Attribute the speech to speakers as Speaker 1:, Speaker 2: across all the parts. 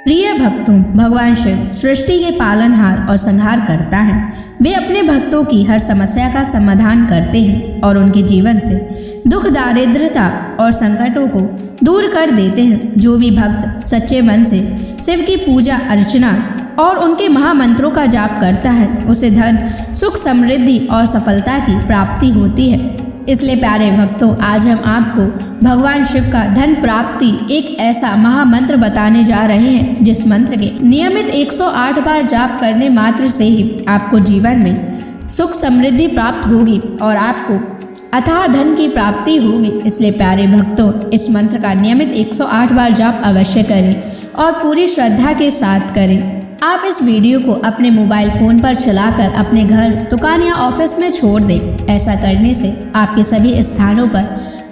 Speaker 1: प्रिय भक्तों, भगवान शिव सृष्टि के पालनहार और संहार करता है। वे अपने भक्तों की हर समस्या का समाधान करते हैं और उनके जीवन से दुख, दारिद्रता और संकटों को दूर कर देते हैं। जो भी भक्त सच्चे मन से शिव की पूजा अर्चना और उनके महामंत्रों का जाप करता है, उसे धन, सुख, समृद्धि और सफलता की प्राप्ति होती है। इसलिए प्यारे भक्तों, आज हम आपको भगवान शिव का धन प्राप्ति एक ऐसा महामंत्र बताने जा रहे हैं, जिस मंत्र के नियमित 108 बार जाप करने मात्र से ही आपको जीवन में सुख समृद्धि प्राप्त होगी और आपको अथाह धन की प्राप्ति होगी। इसलिए प्यारे भक्तों, इस मंत्र का नियमित 108 बार जाप अवश्य करें और पूरी श्रद्धा के साथ करें। आप इस वीडियो को अपने मोबाइल फ़ोन पर चलाकर अपने घर, दुकान या ऑफिस में छोड़ दें। ऐसा करने से आपके सभी स्थानों पर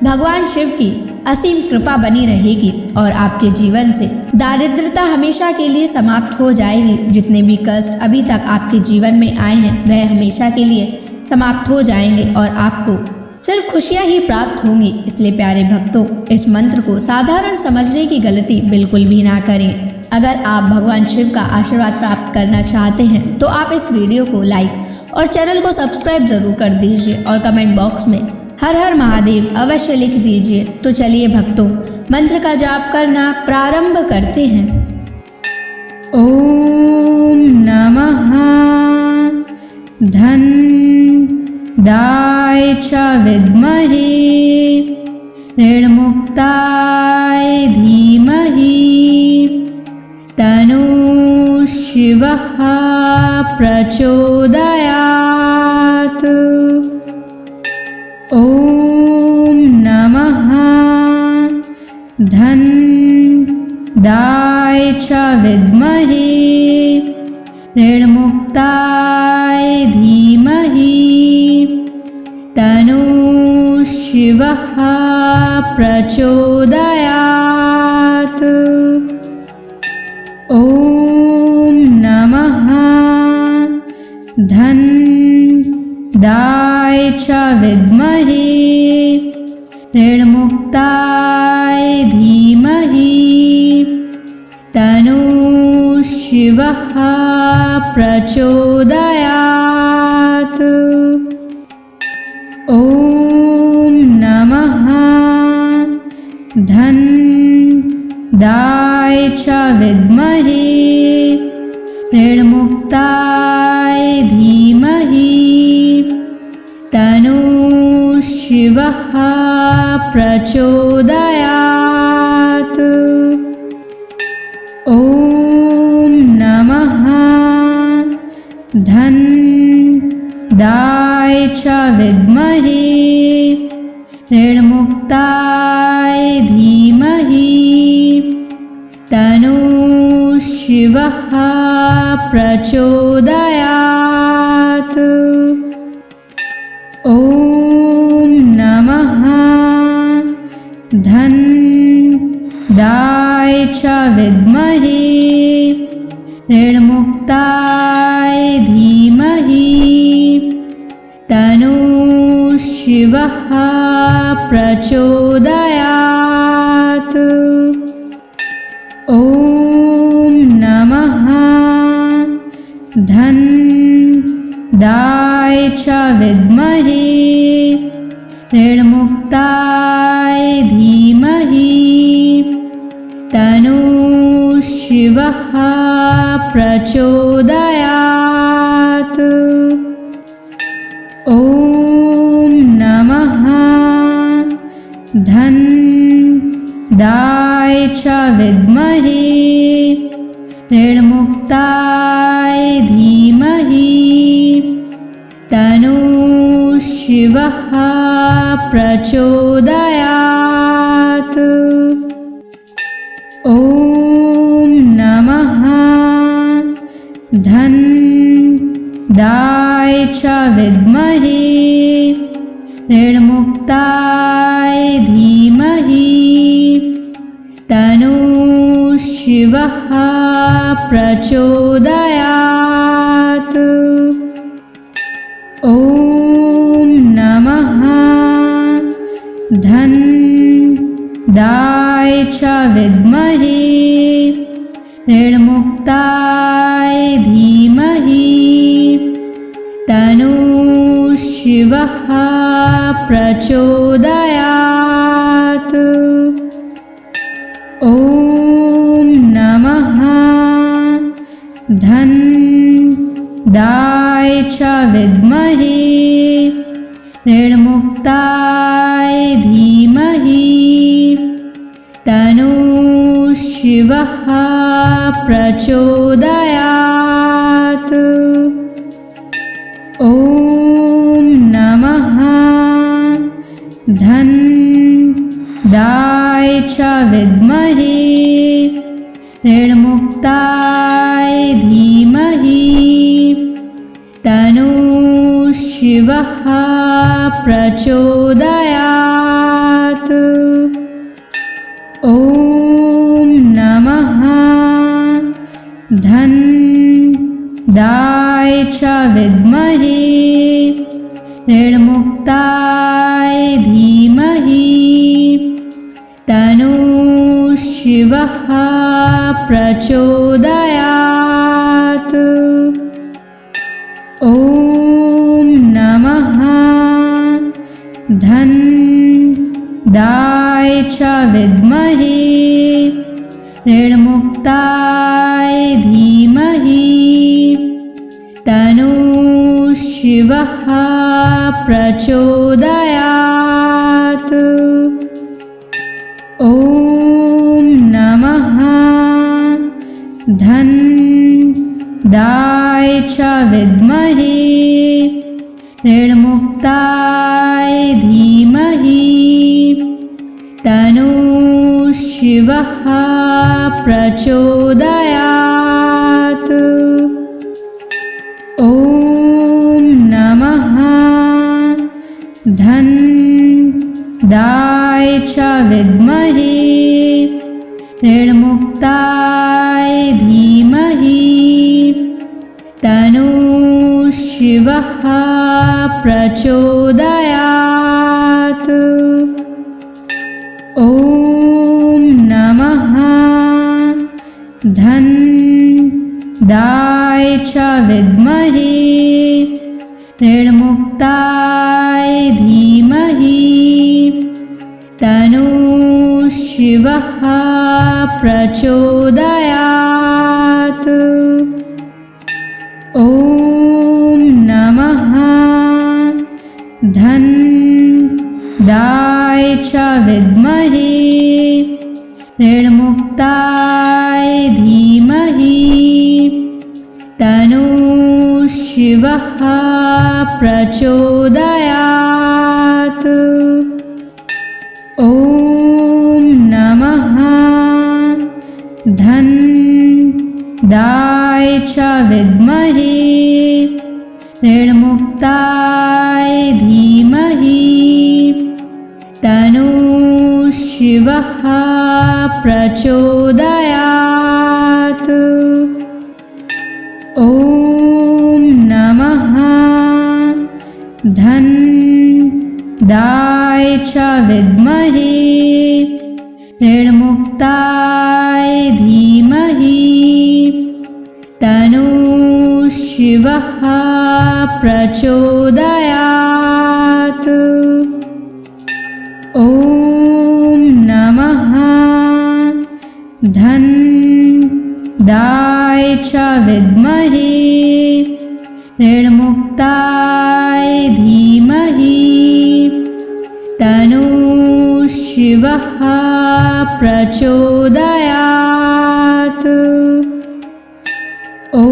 Speaker 1: भगवान शिव की असीम कृपा बनी रहेगी और आपके जीवन से दारिद्रता हमेशा के लिए समाप्त हो जाएगी। जितने भी कष्ट अभी तक आपके जीवन में आए हैं, वह हमेशा के लिए समाप्त हो जाएंगे और आपको सिर्फ खुशियाँ ही प्राप्त होंगी। इसलिए प्यारे भक्तों, इस मंत्र को साधारण समझने की गलती बिल्कुल भी ना करें। अगर आप भगवान शिव का आशीर्वाद प्राप्त करना चाहते हैं तो आप इस वीडियो को लाइक और चैनल को सब्सक्राइब जरूर कर दीजिए और कमेंट बॉक्स में हर हर महादेव अवश्य लिख दीजिए। तो चलिए भक्तों, मंत्र का जाप करना प्रारंभ करते हैं। ओम नमः धन दाय च विद्महे ऋणमुक्ताय धीमहि तनु शिवः प्रचोदयात्। ओम नमः धन दाय च विद्महे ऋणमुक्ताय धीमहि तनु शिवः प्रचोदयात्। ओम नमः धन दाय च विद्महे ऋणमुक्ताय धीमहि तनु शिवः प्रचोदयात्। ओम नमः धन दाय च विद्महे ऋणमुक्ताय धीमहि तनु शिवः प्रचोदयात्। ओम नमः धन दाय च विद्महे ऋणमुक्ताय धीमहि तनु शिवः प्रचोदयात्। ओम नमः धन दाय च विद्महे ऋणमुक्ताय धीमहि तनु शिवः प्रचोदयात्। ओम नमः धन दाय च विद्महे ऋणमुक्ताय धीमहि तनु शिवः प्रचोदयात्। ओम नमः धन दाय च विद्महे ऋणमुक्ताय धीमहि तनु शिवः प्रचोदयात्। ओम नमः धन दाय च विद्महे ऋणमुक्ताय धीमहि तनु शिवः प्रचोदयात्। ओम नमः धन दाय च विद्महे ऋणमुक्ताय धीमहि तन्नः शिवः प्रचोदयात्। ॐ नमः धन्दाय च विद्महे ऋणमुक्ताय धीमहि तन्नः शिवः प्रचोदयात्। ॐ नमः धन्दाय च विद्महे ऋणमुक्ताय धीमहि तन्नः शिवः प्रचोदयात्। ॐ नमः धन्दाय च विद्महे ऋणमुक्ताय धीमहि तन्नः शिवः प्रचोदयात्। ॐ नमः धन्दाय च विद्महे ऋणमुक्ताय धीमहि तन्नः शिवः प्रचोदयात्। ॐ नमः धन्दाय च विद्महे ऋणमुक्ताय धीमहि तन्नः शिवः प्रचोदयात्। ॐ नमः धन्दाय च विद्महे ऋणमुक्ताय धीमहि तन्नः शिवः प्रचोदयात्। ॐ नमः धन्दाय च विद्महे ऋणमुक्ताय धीमहि तन्नः शिवः प्रचोदयात्। ॐ नमः धन्दाय च विद्महे ऋणमुक्ताय धीमहि तन्नः शिवः प्रचोदयात्। ॐ नमः धन्दाय च विद्महे ऋणमुक्ताय धीमहि तन्नः शिवः प्रचोदयात्। ॐ नमः धन्दाय च विद्महे ऋणमुक्ताय धीमहि तन्नः शिवः प्रचोदयात्। ॐ नमः धन्दाय च विद्महे ऋणमुक्ताय धीमहि तन्नः शिवः प्रचोदयात्। ॐ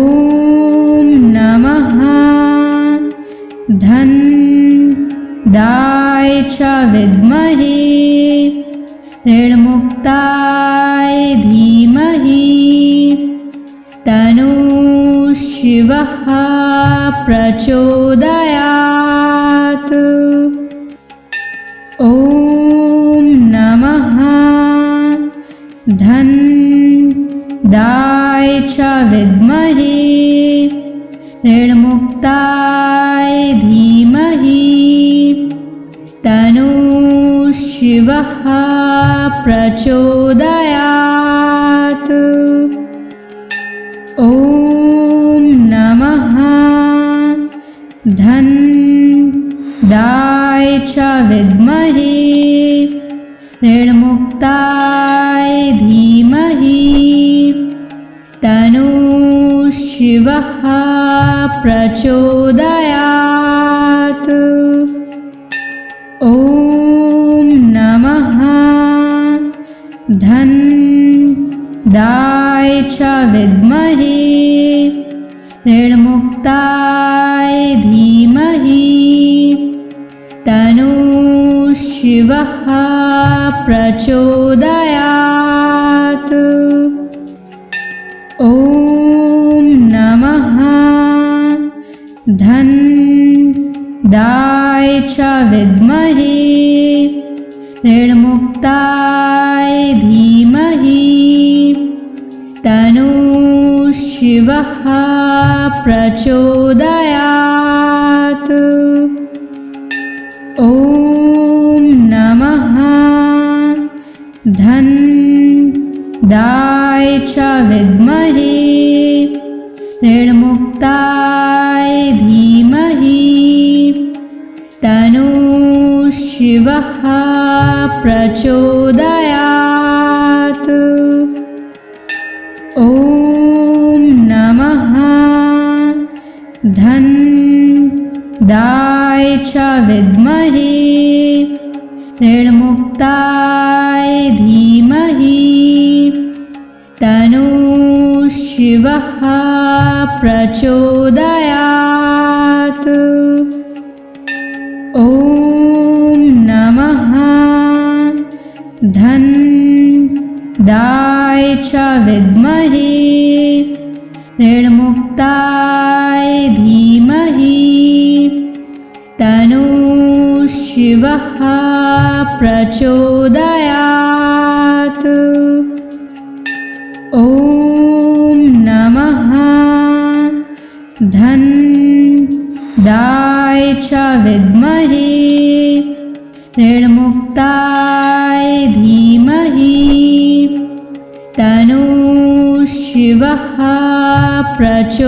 Speaker 1: नमः धन्दाय च विद्महे ऋणमुक्ताय धीमहि तन्नः शिवः प्रचोदयात्। ॐ नमः धन्दाय च विद्महे ऋणमुक्ताय धीमहि तन्नः शिवः प्रचोदयात्। च विद्महे ऋणमुक्ताय धीमहि तन्नः शिवः प्रचोदयात्। ॐ नमः धनदाय च विद्महे ऋणमुक्ताय धीमहि तन्नः शिवः प्रचोदयात्। ॐ नमः धनदाय च विद्महे ऋणमुक्ताय धीमहि तन्नः शिवः प्रचोदयात्। ॐ नमः धनदाय च विद्महे ऋणमुक्ताय धीमहि तन्नः शिवः प्रचोदयात्। ॐ नमः धनदाय च विद्महे ऋणमुक्ताय धीमहि तन्नः शिवः प्रचोदयात्। ॐ नमः धनदाय च विद्महे ऋणमुक्ताय धीमहि तन्नः शिवः प्रचोदयात्। ॐ नमः धनदाय च विद्महे ऋणमुक्ताय धीमहि तन्नः शिवः प्रचोदयात्।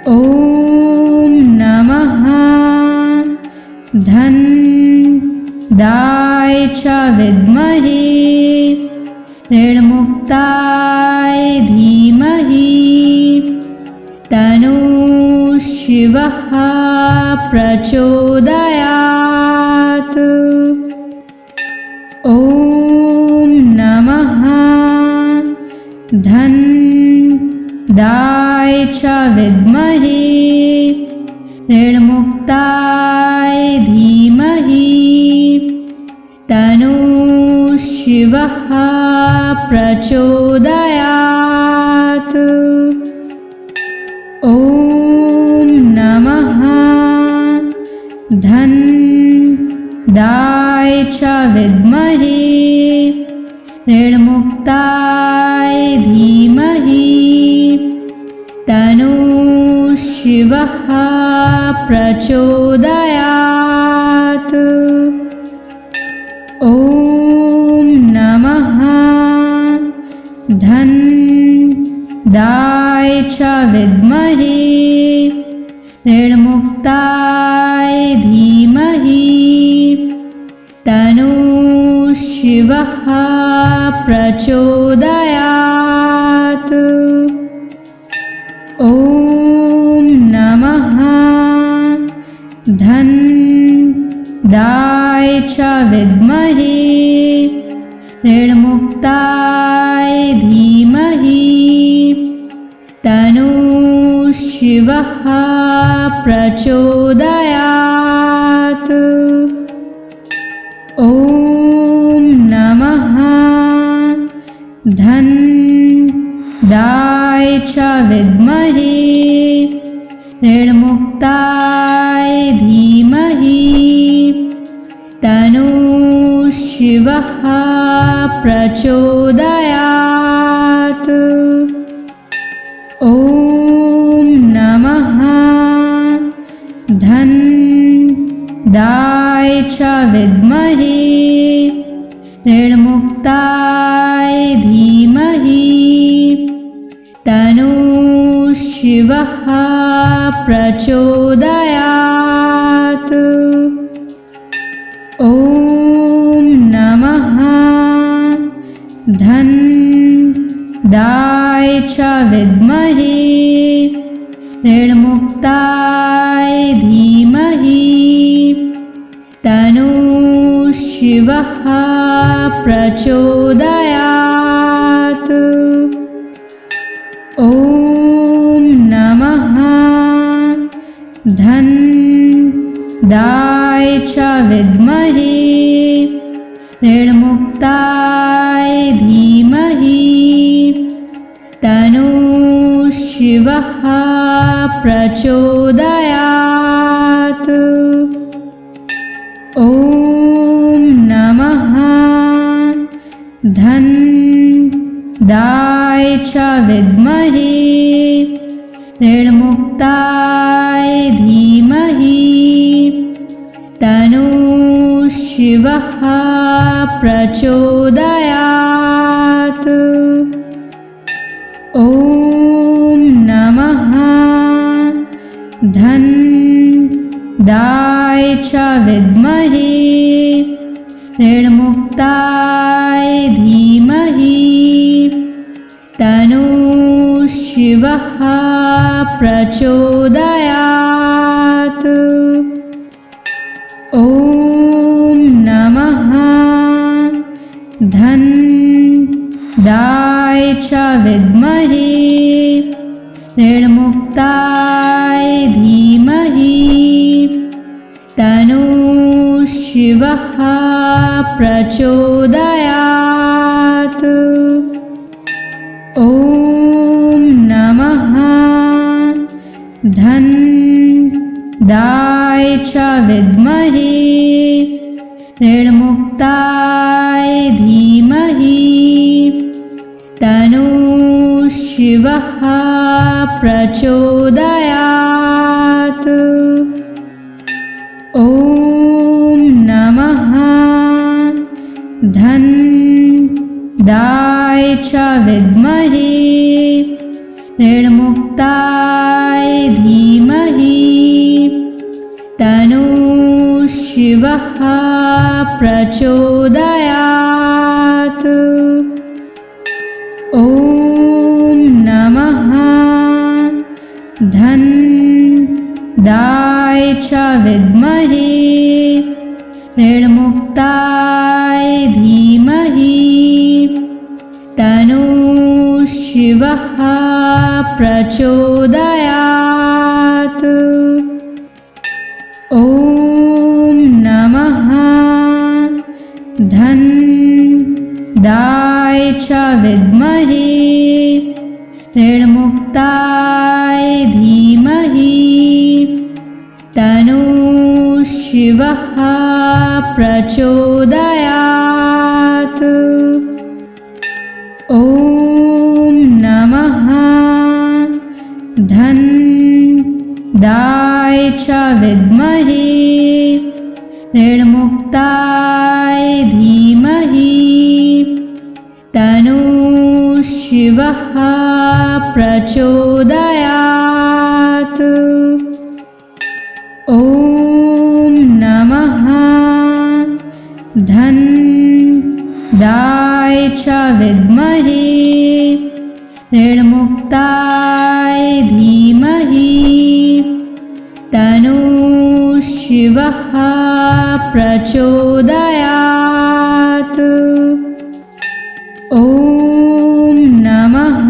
Speaker 1: ॐ नमः धनदाय च विद्महे ऋणमुक्ताय धीमहि तन्नः शिवः प्रचोदयात्। ॐ नमः धनदाय च विद्महे ऋणमुक्ताय धीमहि तन्नः शिवः प्रचोदयात्। ॐ नमः धनदाय च विद्महे ऋणमुक्ताय धीमहि तन्नः शिवः प्रचोदयात्। ॐ नमः धनदाय च विद्महे ऋणमुक्ताय धीमहि तन्नः शिवः प्रचोदयात्। ॐ नमः धनदाय च विद्महे ऋणमुक्ताय धीमहि तन्नः शिवः प्रचोदयात्। ॐ नमः धनदाय च विद्महे ऋणमुक्ताय धीमहि तन्नः शिवः प्रचोदयात्। ॐ नमः धनदाय च विद्महे ऋणमुक्ताय धीमहि तन्नः शिवः प्रचोदयात्। ॐ नमः धन्दाय च विद्महे ऋणमुक्ताय धीमहि तन्नो शिवः प्रचोदयात्। ॐ नमः धन्दाय च विद्महे ऋणमुक्ताय धीमहि तन्नो शिवः प्रचोदयात्। ॐ नमः धन्दाय च विद्महे ऋणमुक्ताय धीमहि तन्नो शिवः प्रचोदयात्। ॐ नमः धन्दाय च विद्महे ऋणमुक्ताय धीमहि तन्नो शिवः प्रचोदयात्। ॐ नमः धन्दाय च विद्महे ऋणमुक्ताय धीमहि तन्नो शिवः प्रचोदयात्। ॐ नमः धन्दाय च विद्महे ऋणमुक्ताय धीमहि तन्नो शिवः प्रचोदयात्। ॐ नमः धन्दाय च विद्महे ऋणमुक्ताय धीमहि तन्नो शिवः प्रचोदयात्। ॐ नमः धन्दाय च विद्महे ऋणमुक्ताय धीमहि तन्नो शिवः प्रचोदयात्। ॐ नमः धन्दाय च विद्महे ऋणमुक्ताय धीमहि तन्नो शिवः प्रचोदयात्। ॐ नमः धन्दाय च विद्महे ऋणमुक्ताय धीमहि तन्नो शिवः प्रचोदयात्। ॐ नमः धन्दाय च विद्महे ऋणमुक्ताय धीमहि तन्नो शिवः प्रचोदयात्। ॐ नमः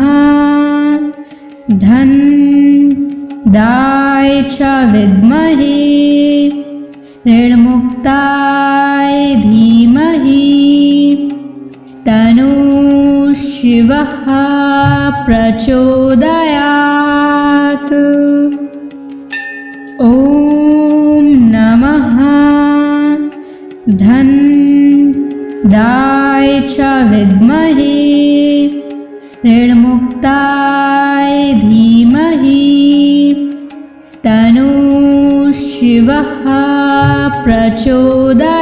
Speaker 1: धन्दाय च विद्महे ऋणमुक्ताय धीमहि तन्नो शिवः प्रचोदयात्। ॐ नमः धन्दाय च विद्महे ऋणमुक्ताय धीमहि तन्नो शिवः प्रचोदयात्।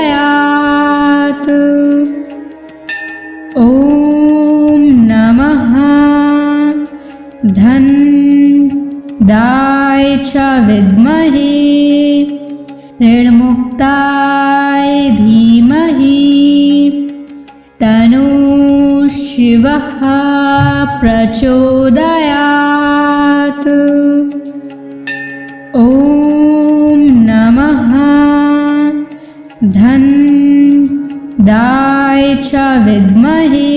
Speaker 1: ॐ नमः धन्दाय च विद्महे ऋणमुक्ताय धीमहि तन्नः शिवः प्रचोदयात्। ॐ नमः धनदाय च विद्महे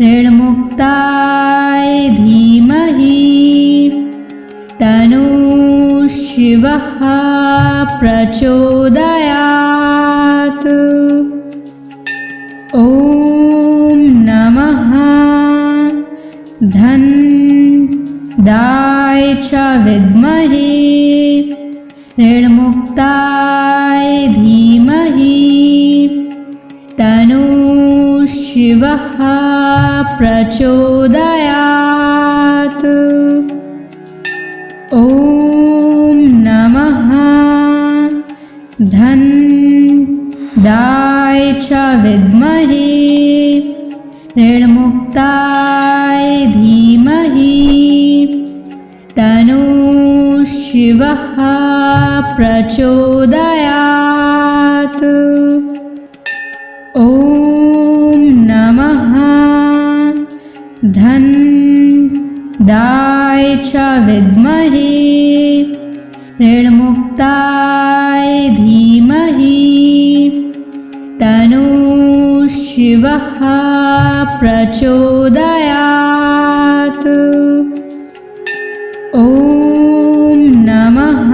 Speaker 1: ऋणमुक्ताय धीमहि तन्नः शिवः प्रचोदयात्। ॐ नमः धनदाय च विद्महे ऋणमुक्ताय धीमहि तन्नः शिवः प्रचोदयात्। ॐ नमः धनदाय च विद्महे ऋणमुक्ताय धीमहि तन्नः शिवः प्रचोदयात्। ॐ नमः धनदाय च विद्महे ऋणमुक्ताय धीमहि तन्नः शिवः प्रचोदयात्। ॐ नमः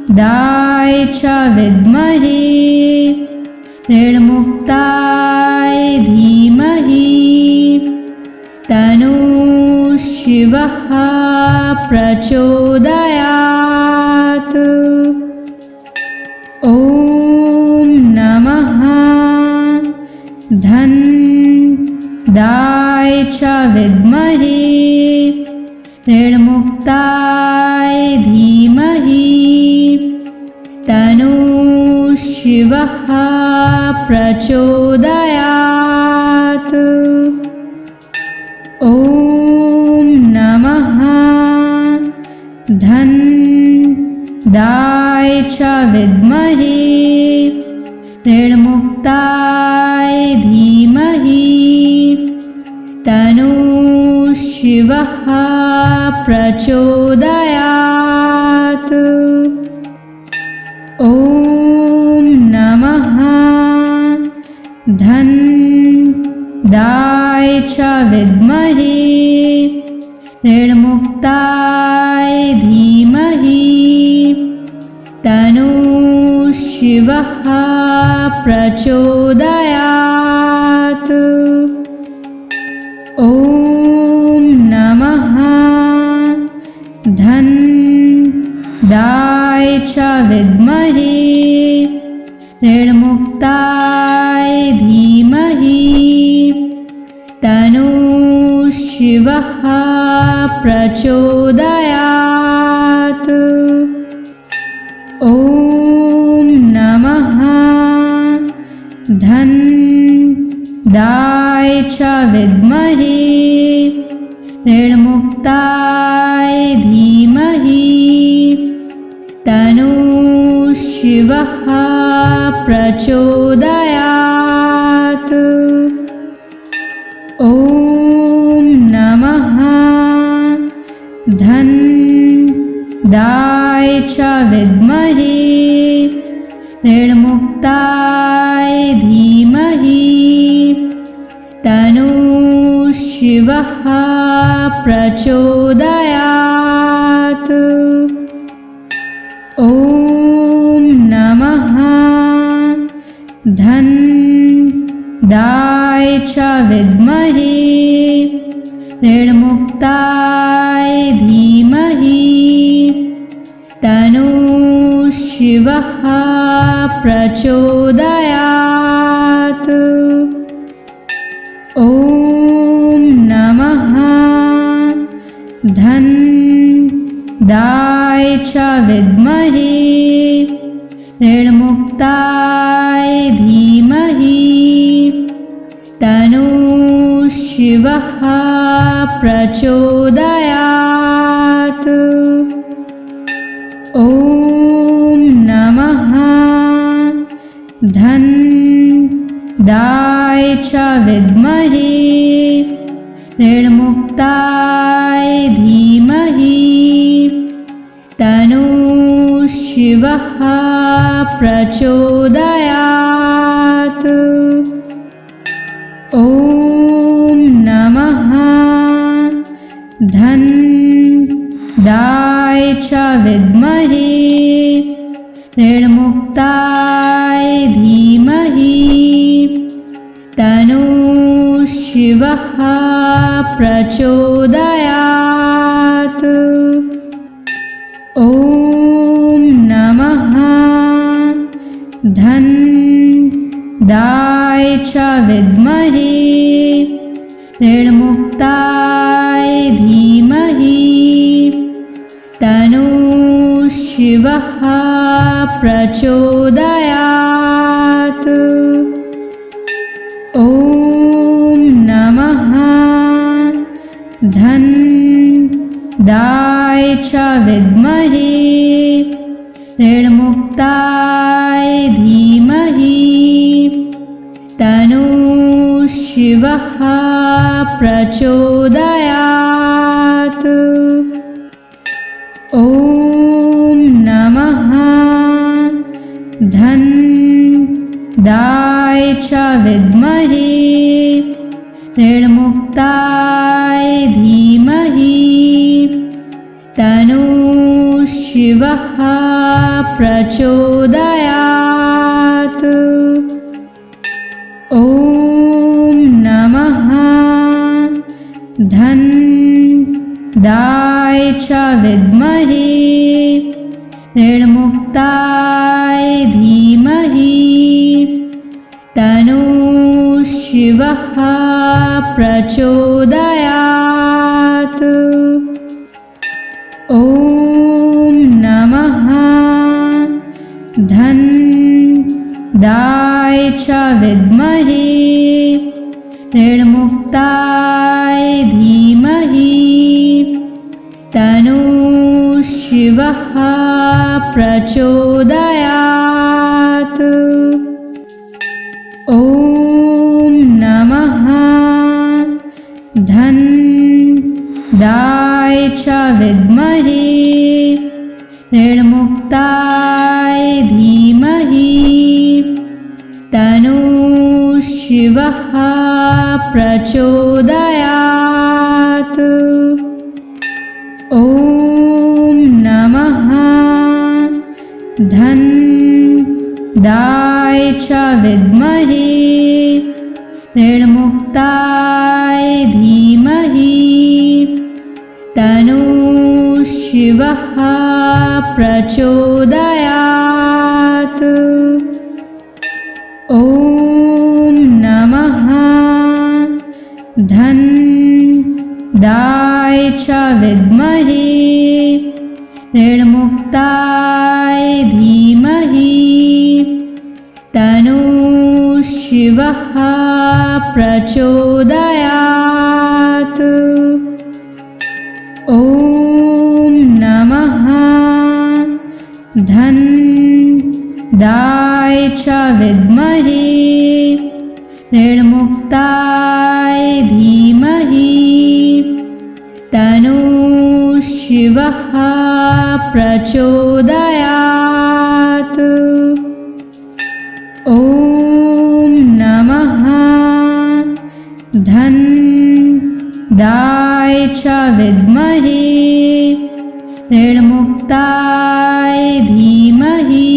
Speaker 1: धनदाय च विद्महे ऋणमुक्ताय धीमहि तन्नः शिवः प्रचोदयात्। ॐ नमः धनदाय च विद्महे ऋणमुक्ताय धीमहि तन्नः शिवः प्रचोदयात्। ॐ नमः धनदाय च विद्महे ऋणमुक्ताय धीमहि तन्नः शिवः प्रचोदयात्। ॐ नमः धनदाय च विद्महे ऋणमुक्ताय धीमहि तन्नः शिवः प्रचोदयात्। ॐ नमः धनदाय च विद्महे ऋणमुक्ताय धीमहि तन्नः शिवः प्रचोदयात्। ॐ नमः धनदाय च विद्महे ऋणमुक्ताय धीमहि तन्नः शिवः प्रचोदयात्। ॐ नमः धनदाय च विद्महे ऋणमुक्ताय धीमहि तन्नः शिवः प्रचोदयात्। ॐ नमः धनदाय च विद्महे ऋणमुक्ताय धीमहि तन्नः शिवः प्रचोदयात्। ॐ नमः धनदाय च विद्महे ऋणमुक्ताय धीमहि तन्नः शिवः शिवः प्रचोदयात्। ॐ नमः धन्दाय च विद्महे ऋणमुक्ताय धीमहि तन्नो शिवः प्रचोदयात्। ॐ नमः धन्दाय च विद्महे ऋणमुक्ताय धीमहि तन्नो शिवः प्रचोदयात्। ॐ नमः धन्दाय च विद्महे ऋणमुक्ताय धीमहि तन्नो शिवः प्रचोदयात्। ॐ नमः धन्दाय च विद्महे ऋणमुक्ताय धीमहि तन्नो शिवः प्रचोदयात्। ॐ नमः धन्दाय च विद्महे ऋणमुक्ताय धीमहि तन्नो शिवः प्रचोदयात्। ॐ नमः धन्दाय च विद्महे ऋणमुक्ताय धीमहि तन्नो शिवः प्रचोदयात्। ॐ नमः धन्दाय च विद्महे ऋणमुक्ताय धीमहि तन्नो शिवः प्रचोदयात्। ॐ नमः धन्दाय च विद्महे ऋणमुक्ताय धीमहि तन्नो शिवः प्रचोदयात्। ॐ नमः धन्दाय च विद्महे ऋणमुक्ताय धीमहि तन्नो शिवः प्रचोदयात्। ॐ नमः धन्दाय च विद्महे ऋणमुक्ताय धीमहि तन्नो शिवः प्रचोदयात्। ॐ नमः धन्दाय च विद्महे ऋणमुक्ताय धीमहि तन्नो शिवः प्रचोदयात्। ॐ नमः धन्दाय च विद्महे ऋणमुक्ताय धीमहि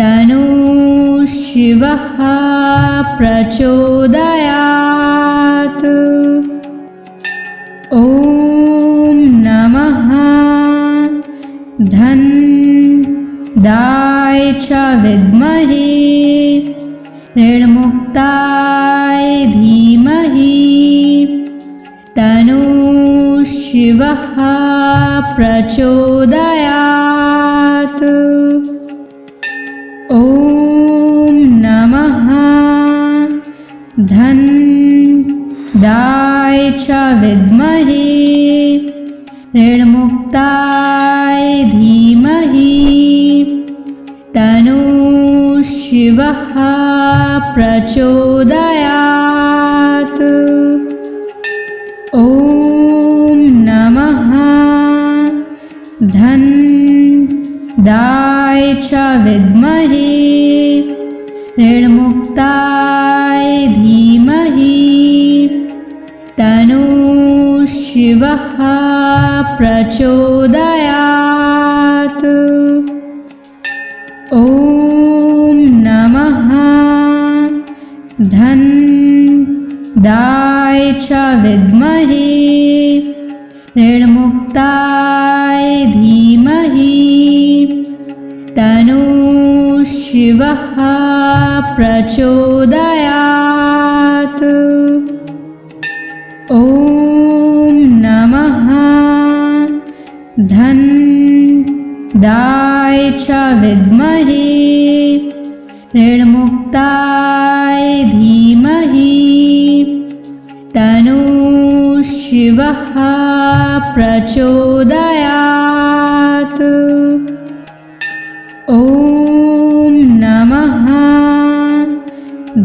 Speaker 1: तन्नो शिवः प्रचोदयात्। ॐ नमः धन्दाय च विद्महे ऋणमुक्ताय धीमहि तन्नो शिवः प्रचोदयात्। ॐ नमः धन्दाय च विद्महे ऋणमुक्ताय धीमहि तन्नो शिवः प्रचोदयात्। ॐ नमः धनदाय च विद्महे ऋणमुक्ताय धीमहि तन्नो शिवः प्रचोदयात्। ॐ नमः धनदाय च विद्महे ऋणमुक्ताय धीमहि तन्नो शिवः प्रचोदयात्। ॐ नमः धनदाय च विद्महे ऋणमुक्ताय धीमहि तन्नो शिवः प्रचोदयात्। ॐ नमः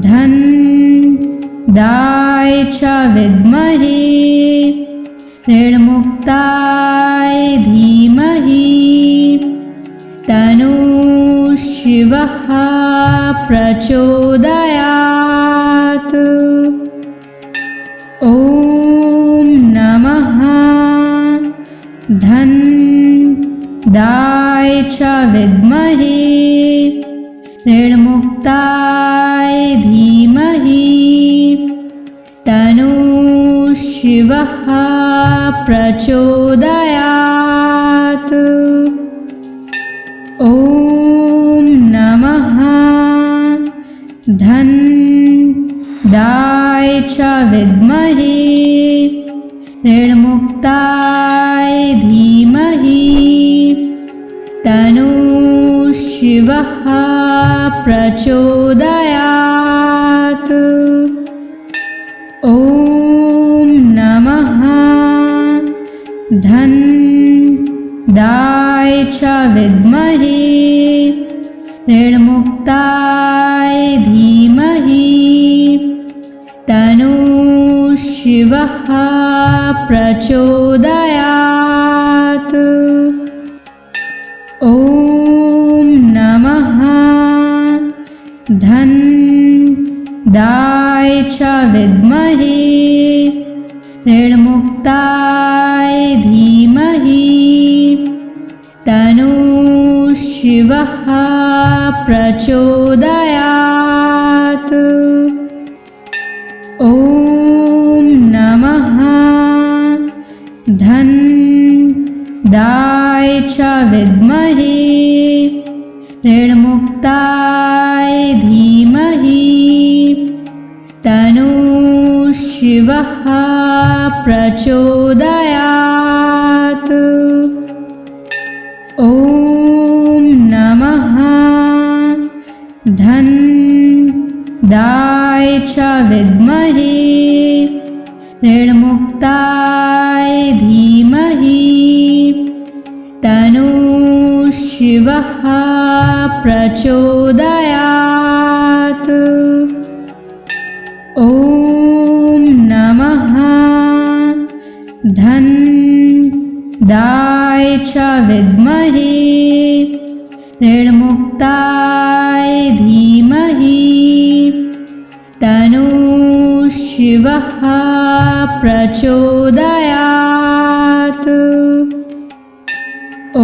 Speaker 1: धनदाय च विद्महे ऋणमुक्ताय धीमहि तन्नो शिवः प्रचोदयात्। ॐ नमः धनदाय च विद्महे ऋणमुक्ताय धीमहि तन्नो शिवः प्रचोदयात्। ॐ नमः धनदाय च विद्महे ऋणमुक्ताय धीमहि तन्नो शिवः प्रचोदयात्। ॐ नमः धनदाय च विद्महे ऋणमुक्ताय धीमहि तन्नो शिवः प्रचोदयात्। ॐ नमः धनदाय च विद्महे ऋणमुक्ताय धीमहि तन्नो शिवः प्रचोदयात्। ॐ नमः धनदाय च विद्महे ऋणमुक्ताय धीमहि तन्नो शिवः प्रचोदयात्। ॐ नमः धनदाय च विद्महे ऋणमुक्ताय धीमहि तन्नो शिवः प्रचोदयात्। ॐ नमः धनदाय च विद्महे ऋणमुक्ताय धीमहि तन्नो शिवः प्रचोदयात्। ॐ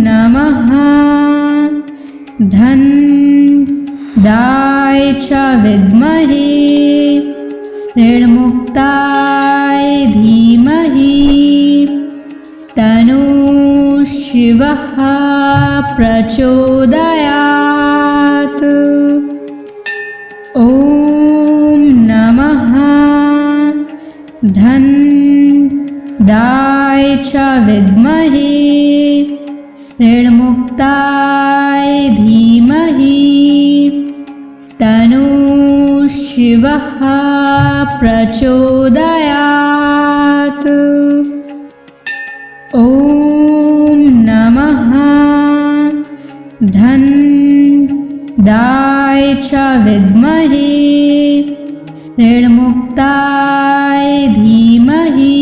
Speaker 1: नमः धनदाय च विद्महे ऋणमुक्ताय धीमहि तन्नो शिवः प्रचोदयात्। ॐ नमः धनदाय च विद्महे ऋणमुक्ताय धीमहि तन्नो शिवः प्रचोदयात्। ॐ नमः धन्दाय च विद्महे ऋणमुक्ताय धीमहि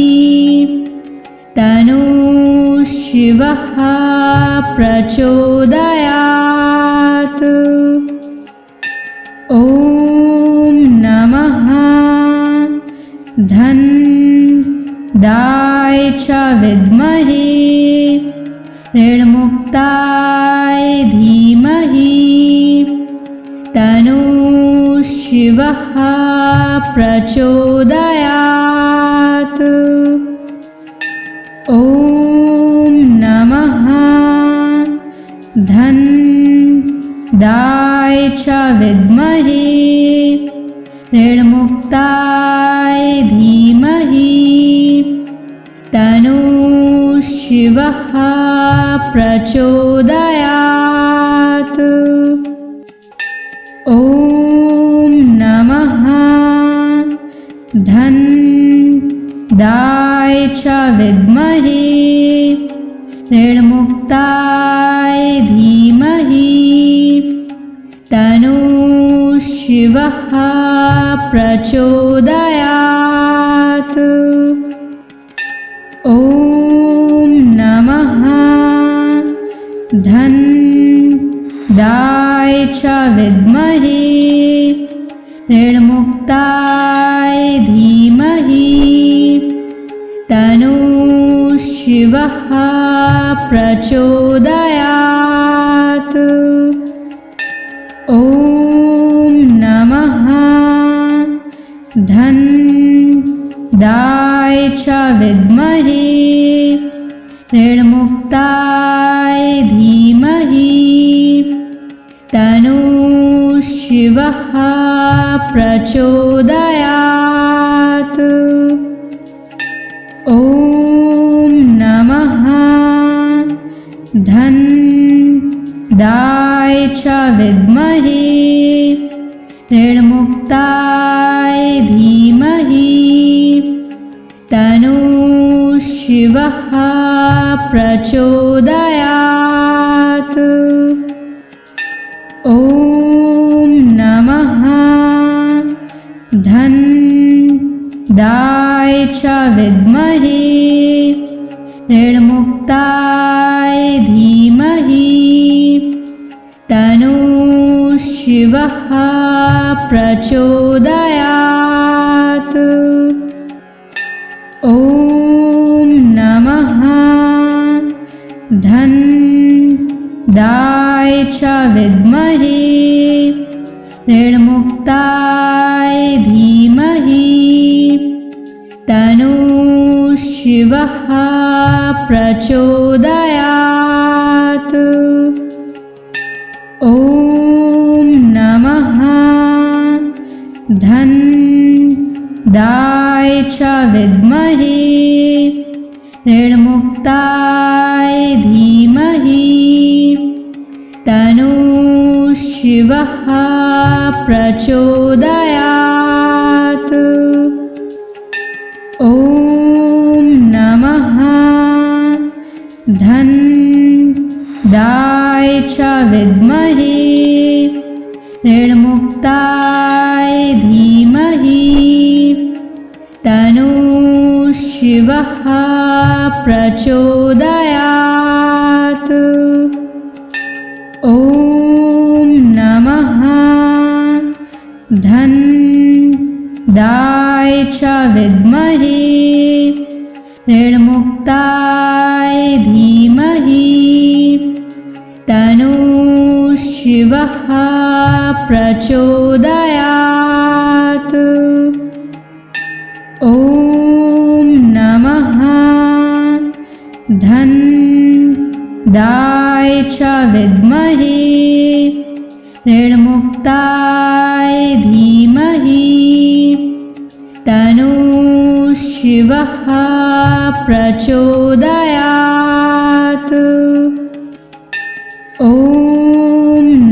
Speaker 1: तन्नो शिवः प्रचोदयात्। ॐ नमः धन्दाय च विद्महे ऋणमुक्ताय धीमहि तन्नो शिवः प्रचोदयात्। ॐ नमः धन्दाय च विद्महे ऋणमुक्ताय धीमहि तन्नो शिवः प्रचोदयात्। ॐ नमः धन्दाय च विद्महे ऋणमुक्ताय धीमहि तन्नो शिवः प्रचोदयात्। ॐ नमः धन्दाय च विद्महे ऋणमुक्ताय धीमहि तन्नो शिवः प्रचोदयात्। ॐ नमः धन्दाय च विद्महे ऋणमुक्ताय धीमहि तन्नो शिवः प्रचोदयात्। ॐ नमः धन्दाय च विद्महे ऋणमुक्ताय धीमहि तन्नो शिवः प्रचोदयात्। ॐ नमः धन्दाय च विद्महे ऋणमुक्ताय धीमहि तन्नो शिवः प्रचोदयात्। ॐ नमः धन्दाय च विद्महे ऋणमुक्ताय धीमहि तन्नो शिवः प्रचोदयात्। ॐ नमः धन्दाय च विद्महे ऋणमुक्ताय धीमहि तन्नो शिवः प्रचोदयात्। ॐ नमः धन्दाय च विद्महे ऋणमुक्ताय धीमहि तन्नो शिवः प्रचोदयात्। ॐ नमः धन्दाय च विद्महे ऋणमुक्ताय धीमहि तन्नो शिवः प्रचोदयात्। ॐ नमः धन्दाय च विद्महे ऋणमुक्ताय धीमहि तन्नो शिवः प्रचोदयात्। ॐ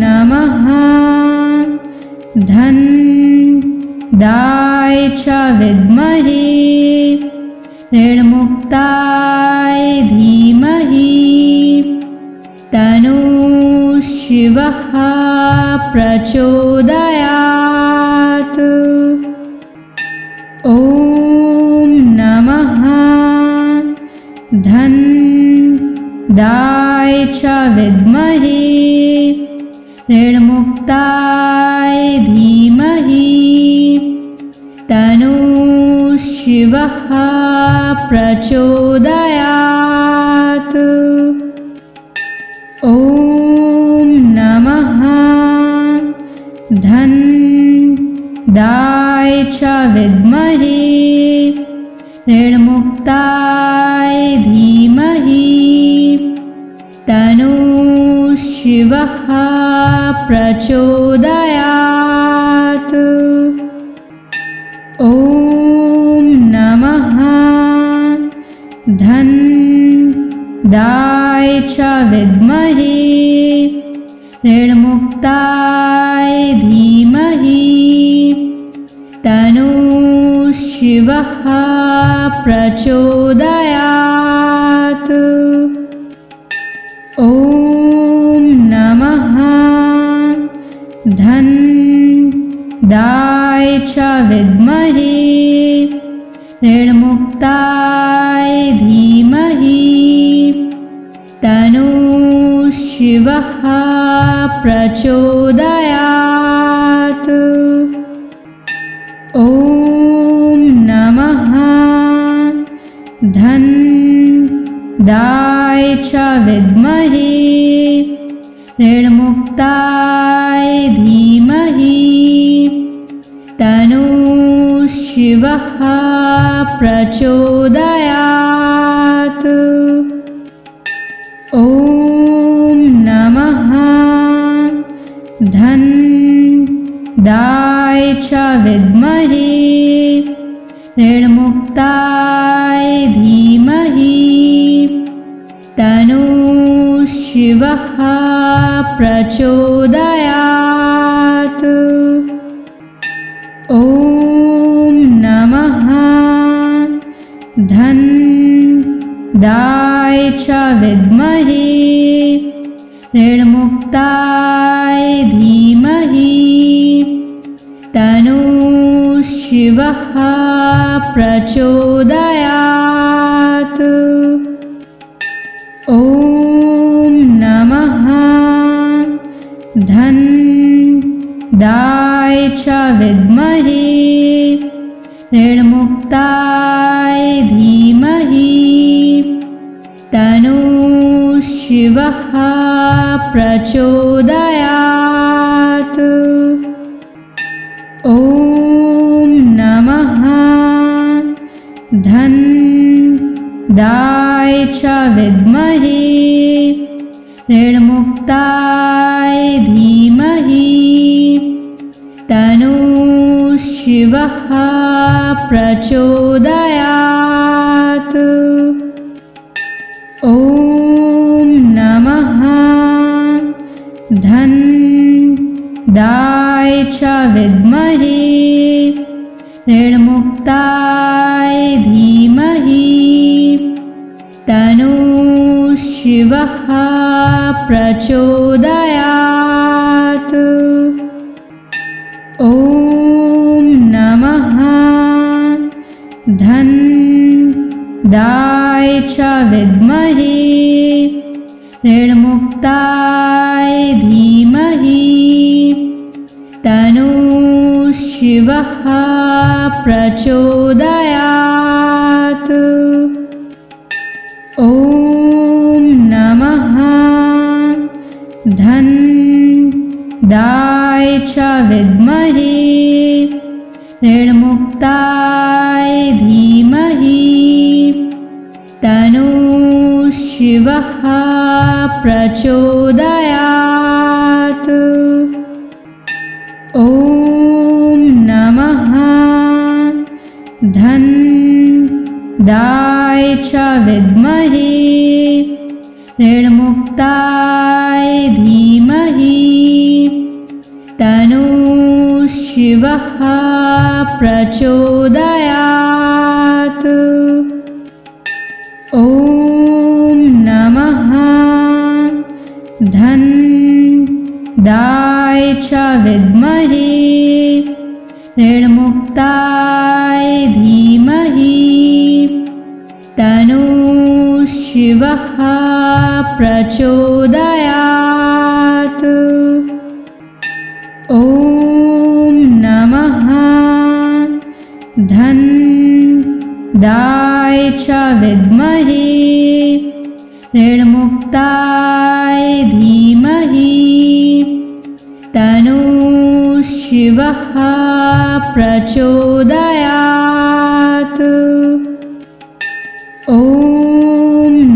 Speaker 1: नमः च विद्महे ऋणमुक्ताय धीमहि तन्नो शिवः प्रचोदयात्। ॐ नमः धन्दाय च विद्महे ऋणमुक्ताय धीमहि तन्नो शिवः प्रचोदयात्। ॐ नमः धन्दाय च विद्महे ऋणमुक्ताय धीमहि तन्नो शिवः प्रचोदयात्। ॐ नमः धन्दाय च विद्महे ऋणमुक्ताय धीमहि तन्नो शिवः प्रचोदयात्। ॐ नमः धन्दाय च विद्महे ऋणमुक्ताय धीमहि तन्नो शिवः प्रचोदयात्। ॐ नमः धन्दाय च विद्महे ऋणमुक्ताय धीमहि तन्नो शिवः प्रचोदयात्। ॐ नमः धन्दाय च विद्महे ऋणमुक्ताय धीमहि तन्नो शिवः प्रचोदयात्। ॐ नमः धन्दाय च विद्महे ऋणमुक्ताय धीमहि तन्नो शिवः प्रचोदयात्। ॐ नमः धन्दाय च विद्महे ऋणमुक्ताय धीमहि तन्नो शिवः प्रचोदयात्। ॐ नमः धन्दाय च विद्महे ऋणमुक्ताय धीमहि तन्नो शिवः प्रचोदयात्। ॐ नमः धन्दाय च विद्महे ऋणमुक्ताय धीमहि तन्नो शिवः प्रचोदयात्। ॐ नमः धन्दाय च विद्महे ऋणमुक्ताय धीमहि तन्नो शिवः प्रचोदयात्। ॐ नमः धन्दाय च विद्महे ऋणमुक्ताय धीमहि तन्नो शिवः प्रचोदयात्। ॐ नमः धन्दाय च विद्महे ऋणमुक्ताय धीमहि तन्नो शिवः शिवः प्रचोदयात्। ॐ नमः धन्दाय च विद्महे ऋणमुक्ताय धीमहि तन्नो शिवः प्रचोदयात्। ॐ नमः धन्दाय च विद्महे ऋणमुक्ताय धीमहि तन्नो शिवः प्रचोदयात्। ॐ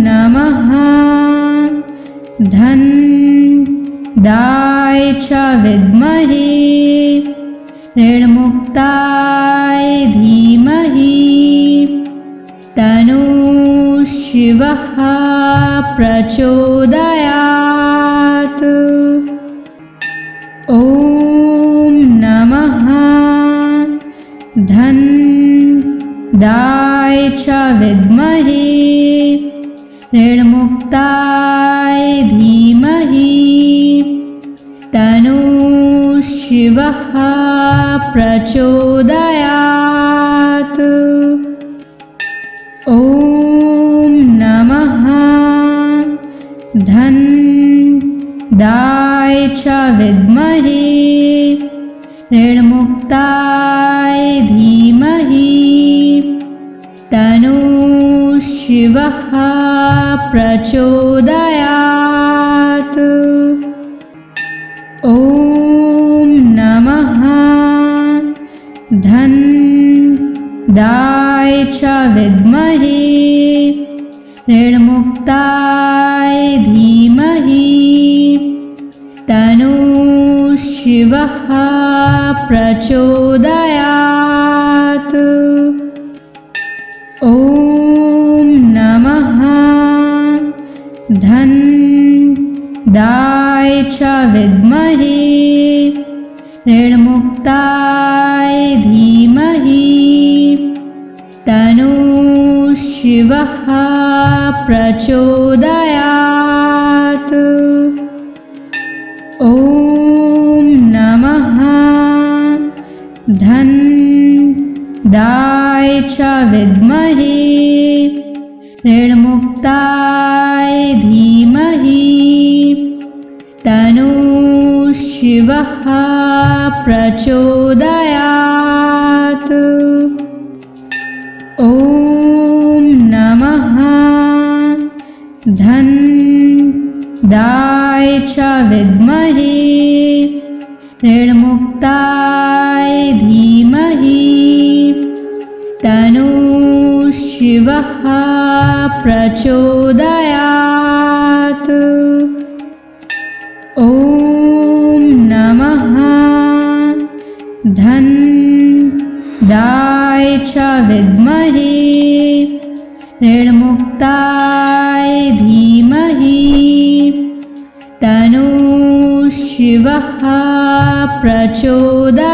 Speaker 1: नमः धन्दाय च विद्महे ऋणमुक्ताय धीमहि तन्नो शिवः प्रचोदयात्। ॐ नमः धन्दाय च विद्महे ऋणमुक्ताय धीमहि तन्नो शिवः प्रचोदयात्। ॐ नमः धन्दाय च विद्महे ऋणमुक्ताय धीमहि तन्नो शिवः प्रचोदयात्। ॐ नमः धन्दाय च विद्महे ऋणमुक्ताय धीमहि तन्नो शिवः प्रचोदयात्। ॐ नमः धन्दाय च विद्महे ऋणमुक्ताय धीमहि तन्नो शिवः प्रचोदयात्। ॐ नमः धन्दाय च विद्महे ऋणमुक्ताय धीमहि तन्नो शिवः प्रचोदयात्। ॐ नमः धन्दाय च विद्महे ऋणमुक्ताय धीमहि तन्नो शिवः प्रचोदयात्। ॐ नमः धन्दाय च विद्महे ऋणमुक्ताय धीमहि तन्नो शिवः प्रचोदयात्।